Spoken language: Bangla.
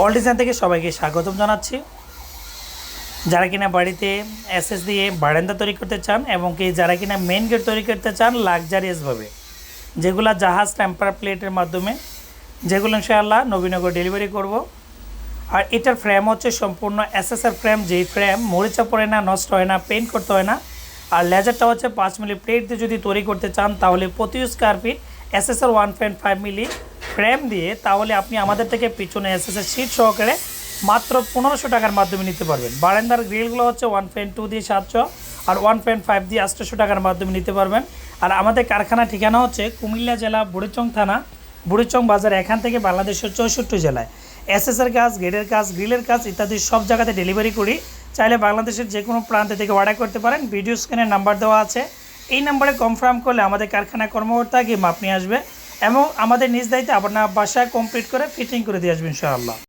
অল ডিজাইন থেকে সবাইকে স্বাগতম জানাচ্ছি। যারা কিনা বাড়িতে এসএস দিয়ে বারান্দা তৈরি করতে চান এবং কি যারা কিনা মেন গেট তৈরি করতে চান লাক্সারিয়াসভাবে, যেগুলো জাহাজ টেম্পার প্লেটের মাধ্যমে, যেগুলো ইনশাআল্লাহ নবীনগর ডেলিভারি করব। আর এটার ফ্রেম হচ্ছে সম্পূর্ণ এসএসআর ফ্রেম, যেই ফ্রেম মরিচা পড়ে না, নষ্ট হয় না, পেইন্ট করতে হয় না। আর লেজারটা হচ্ছে 5 মিলি প্লেট দিয়ে যদি তৈরি করতে চান তাহলে প্রতি স্কোয়ার ফিট এসএসআর 1.5 মিলি ফ্রেম দিয়ে তাহলে আপনি আমাদের থেকে পিছনে এসএসআর শিট সহকারে মাত্র 1500 টাকার মাধ্যমে নিতে পারবেন। বারান্দার গ্রিলগুলো হচ্ছে 1.2 দিয়ে 700 আর 1.5 দিয়ে 800 টাকার মাধ্যমে নিতে পারবেন। আর আমাদের কারখানা ঠিকানা হচ্ছে কুমিল্লা জেলা বুড়িচং থানা, বুড়িচং বাজার। এখান থেকে বাংলাদেশের 64 জেলায় এসএসআর কাজ, গেটের কাজ, গ্রিলের কাজ ইত্যাদি সব জায়গাতে ডেলিভারি করি। চাইলে বাংলাদেশের যে কোনো প্রান্ত থেকে অর্ডার করতে পারেন। ভিডিও স্ক্রিনে নাম্বার দেওয়া আছে, এই নাম্বারে কনফার্ম করলে আমাদের কারখানা কর্মকর্তা গিয়ে মাপ নিয়ে আসবে এবং আমাদের নিজ দায়িত্বে আপনার বাসায় কমপ্লিট করে ফিটিং করে দিয়ে আসবে ইনশাআল্লাহ।